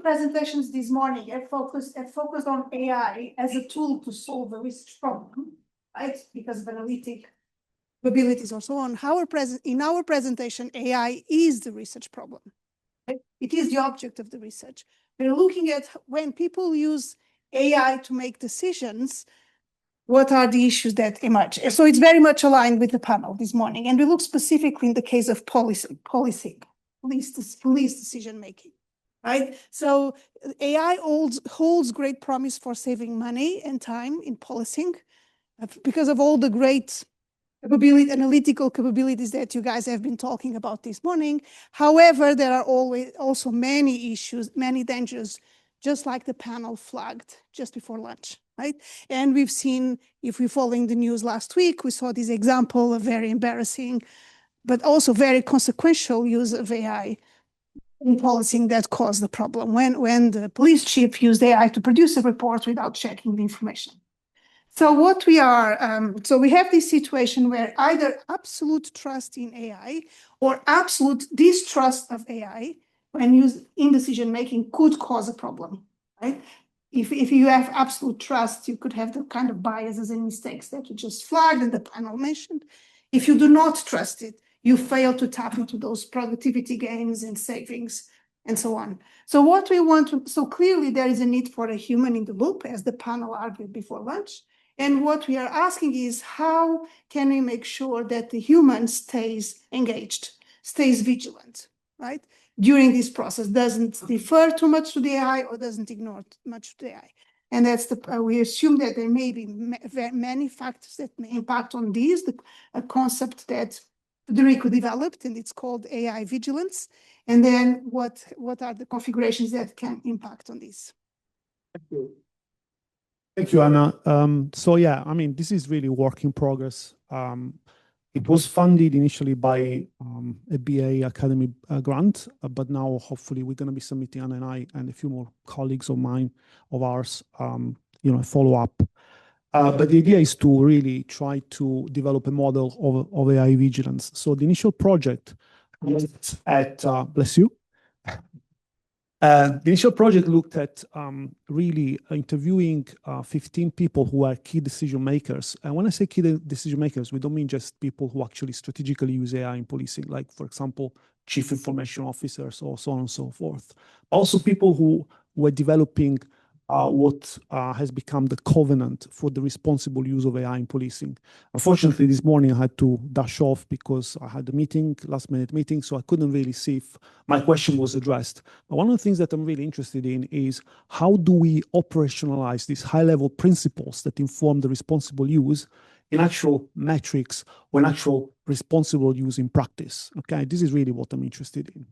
presentations this morning have focused on AI as a tool to solve a research problem, right? Because of analytic capabilities or so on. In our presentation, AI is the research problem. Right? It is the object of the research. We're looking at when people use AI to make decisions, what are the issues that emerge? So it's very much aligned with the panel this morning. And we look specifically in the case of police decision-making, right? So AI holds great promise for saving money and time in policing because of all the great analytical capabilities that you guys have been talking about this morning. However, there are also many issues, many dangers, just like the panel flagged just before lunch, right? And we've seen, if we're following the news last week, we saw this example of very embarrassing, but also very consequential use of AI in policing that caused the problem when the police chief used AI to produce a report without checking the information. So what we are, so we have this situation where either absolute trust in AI or absolute distrust of AI when used in decision-making could cause a problem, right? If you have absolute trust, you could have the kind of biases and mistakes that you just flagged and the panel mentioned. If you do not trust it, you fail to tap into those productivity gains and savings and so on. So what we want to, so clearly there is a need for a human in the loop, as the panel argued before lunch. And what we are asking is, how can we make sure that the human stays engaged, stays vigilant, right? During this process, doesn't defer too much to the AI or doesn't ignore much to the AI. And that's we assume that there may be many factors that may impact on these, a concept that Federico developed, and it's called AI vigilance. And then what are the configurations that can impact on this? Thank you. Thank you, Anna. So yeah, I mean, this is really work in progress. It was funded initially by a BA Academy grant, but now hopefully we're going to be submitting, Anna and I and a few more colleagues of ours, a follow-up. But the idea is to really try to develop a model of AI vigilance. So the initial project looked at, bless you. The initial project looked at really interviewing 15 people who are key decision makers. And when I say key decision makers, we don't mean just people who actually strategically use AI in policing, like, for example, chief information officers or so on and so forth. Also people who were developing what has become the covenant for the responsible use of AI in policing. Unfortunately, this morning I had to dash off because I had a meeting, last-minute meeting, so I couldn't really see if my question was addressed. But one of the things that I'm really interested in is how do we operationalize these high-level principles that inform the responsible use in actual metrics or in actual responsible use in practice? Okay, this is really what I'm interested in.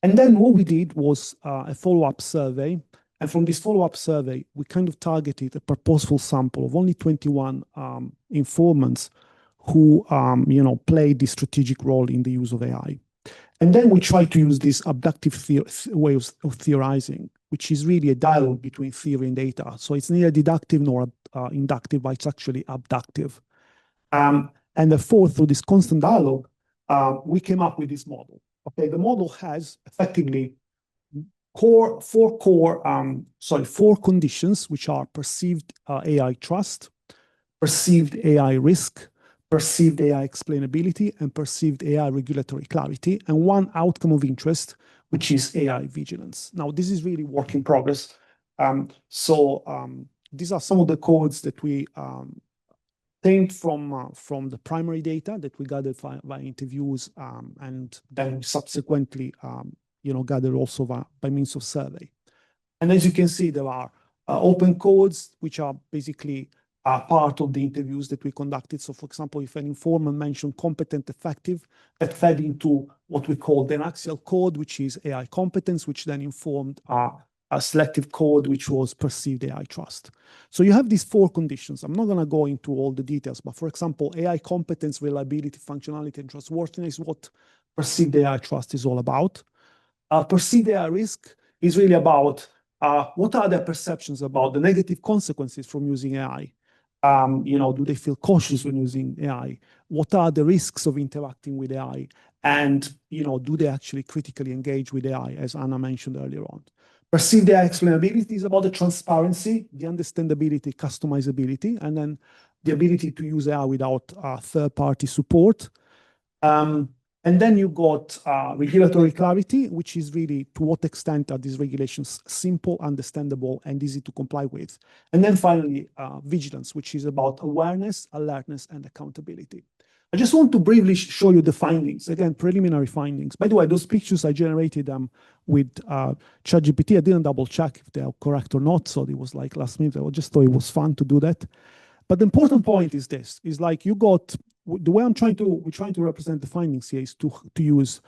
And then what we did was a follow-up survey. And from this follow-up survey, we kind of targeted a purposeful sample of only 21 informants who, played this strategic role in the use of AI. And then we tried to use this abductive way of theorizing, which is really a dialogue between theory and data. So it's neither deductive nor inductive, but it's actually abductive. And therefore, through this constant dialogue, we came up with this model. Okay, the model has effectively four conditions, which are perceived AI trust, perceived AI risk, perceived AI explainability, and perceived AI regulatory clarity, and one outcome of interest, which is AI vigilance. Now, this is really work in progress. These are some of the codes that we obtained from the primary data that we gathered via interviews, and then subsequently gathered also by means of survey. And as you can see, there are open codes, which are basically part of the interviews that we conducted. So for example, if an informant mentioned competent, effective, that fed into what we call the axial code, which is AI competence, which then informed a selective code, which was perceived AI trust. So you have these four conditions. I'm not going to go into all the details, but for example, AI competence, reliability, functionality, and trustworthiness is what perceived AI trust is all about. Perceived AI risk is really about what are their perceptions about the negative consequences from using AI? Do they feel cautious when using AI? What are the risks of interacting with AI? And, do they actually critically engage with AI, as Anna mentioned earlier on? Perceived AI explainability is about the transparency, the understandability, customizability, and then the ability to use AI without third-party support. And then you got regulatory clarity, which is really to what extent are these regulations simple, understandable, and easy to comply with. And then finally, vigilance, which is about awareness, alertness, and accountability. I just want to briefly show you the findings, again, preliminary findings. By the way, those pictures I generated with ChatGPT. I didn't double check if they are correct or not, so it was like last minute. I just thought it was fun to do that. But the important point is this, is like you got, the way we're trying to represent the findings here is to use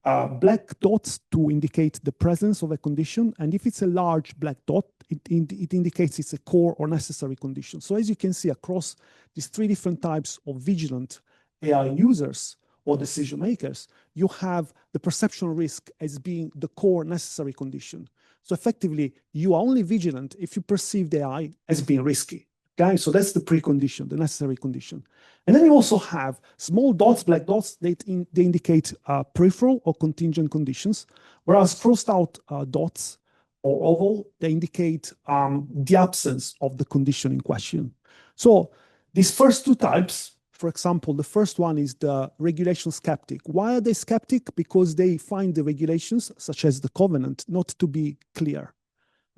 black dots to indicate the presence of a condition. And if it's a large black dot, it indicates it's a core or necessary condition. So as you can see across these three different types of vigilant AI users or decision makers, you have the perception risk as being the core necessary condition. So effectively, you are only vigilant if you perceive the AI as being risky. Okay, so that's the precondition, the necessary condition. And then you also have small dots, black dots, they indicate peripheral or contingent conditions, whereas crossed out dots or oval, they indicate the absence of the condition in question. So these first two types, for example, the first one is the regulation skeptic. Why are they skeptic? Because they find the regulations, such as the covenant, not to be clear.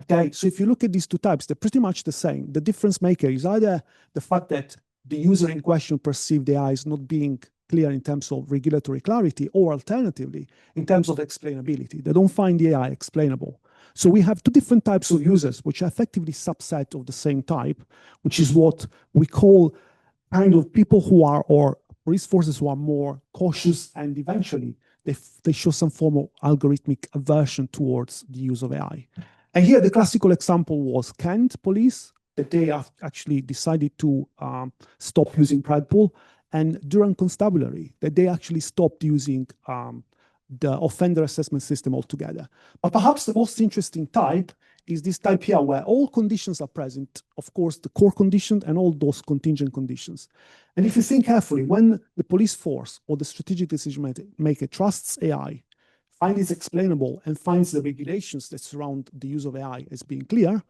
Okay, so if you look at these two types, they're pretty much the same. The difference maker is either the fact that the user in question perceived the AI as not being clear in terms of regulatory clarity, or alternatively, in terms of explainability. They don't find the AI explainable. So we have two different types of users, which are effectively subset of the same type, which is what we call kind of people who are, or police forces who are more cautious, and eventually they show some form of algorithmic aversion towards the use of AI. And here the classical example was Kent police, that they have actually decided to stop using Predpol, and Durham Constabulary, that they actually stopped using the offender assessment system altogether. But perhaps the most interesting type is this type here, where all conditions are present, of course, the core condition and all those contingent conditions. And if you think carefully, when the police force or the strategic decision maker trusts AI, finds it explainable, and finds the regulations that surround the use of AI as being clear,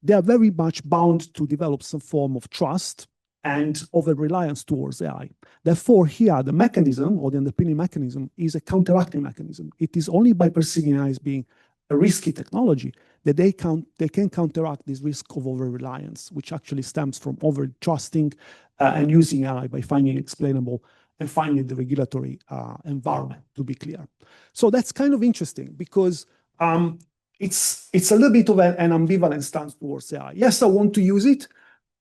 they are very much bound to develop some form of trust and over-reliance towards AI. Therefore, here, the mechanism or the underpinning mechanism is a counteracting mechanism. It is only by perceiving AI as being a risky technology that they can counteract this risk of over-reliance, which actually stems from over-trusting and using AI by finding it explainable and finding the regulatory environment to be clear. So that's kind of interesting because it's a little bit of an ambivalent stance towards AI. Yes, I want to use it,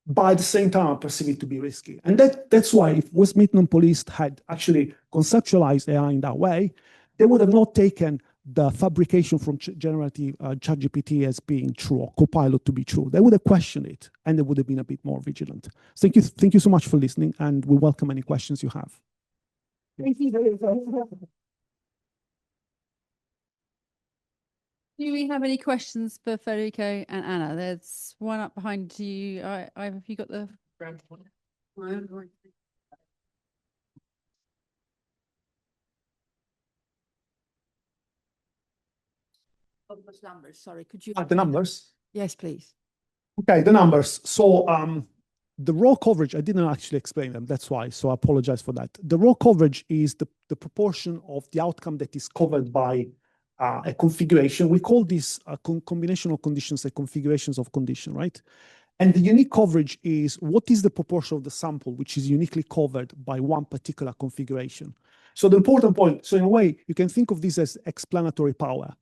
but at the same time, I perceive it to be risky. And that's why if West Midlands Police had actually conceptualized AI in that way, they would have not taken the fabrication from generative ChatGPT as being true, or Copilot to be true. They would have questioned it, and they would have been a bit more vigilant. So thank you so much for listening, and we welcome any questions you have. Thank you. Do we have any questions for Federico and Anna? There's one up behind you. Have you got the those numbers? Sorry, could you? The numbers? Yes, please. Okay, the numbers. So the raw coverage, I didn't actually explain them. That's why. So I apologize for that. The raw coverage is the proportion of the outcome that is covered by a configuration. We call this a combination of conditions, and configurations of condition, right? And the unique coverage is what is the proportion of the sample which is uniquely covered by one particular configuration. So the important point, so in a way, you can think of this as explanatory power.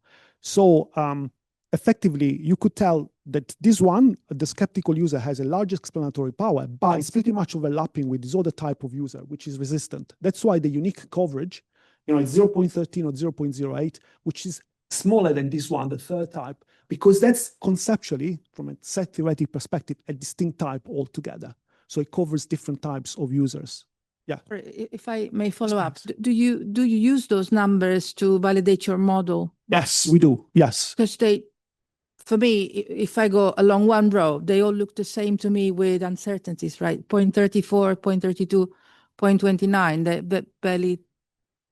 So effectively, you could tell that this one, the skeptical user, has a large explanatory power, but it's pretty much overlapping with this other type of user, which is resistant. That's why the unique coverage, it's 0.13 or 0.08, which is smaller than this one, the third type, because that's conceptually, from a set theoretic perspective, a distinct type altogether. So it covers different types of users. Yeah. If I may follow up, do you use those numbers to validate your model? Yes, we do. Yes. Because for me, if I go along one row, they all look the same to me with uncertainties, right? 0.34, 0.32, 0.29, that barely.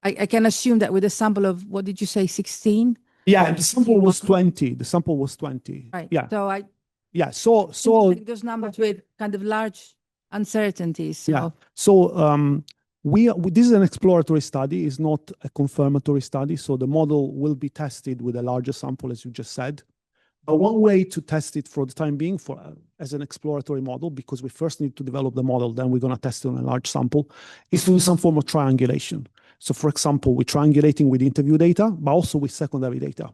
I can assume that with a sample of, what did you say, 16? Yeah, the sample was 20. The sample was 20. Right. Yeah. So I Yeah. So think those numbers with kind of large uncertainties. So. yeah. So this is an exploratory study. It's not a confirmatory study. So the model will be tested with a larger sample, as you just said. But one way to test it for the time being as an exploratory model, because we first need to develop the model, then we're going to test it on a large sample, is to do some form of triangulation. So for example, we're triangulating with interview data, but also with secondary data.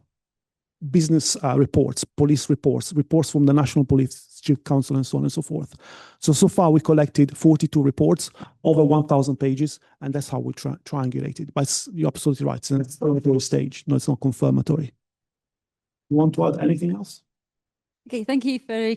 Business reports, police reports, reports from the National Police Chief Council, and so on and so forth. So far we collected 42 reports over 1,000 pages, and that's how we triangulated. But you're absolutely right. It's an exploratory stage. No, it's not confirmatory. You want to add anything else? Okay, thank you, Federico.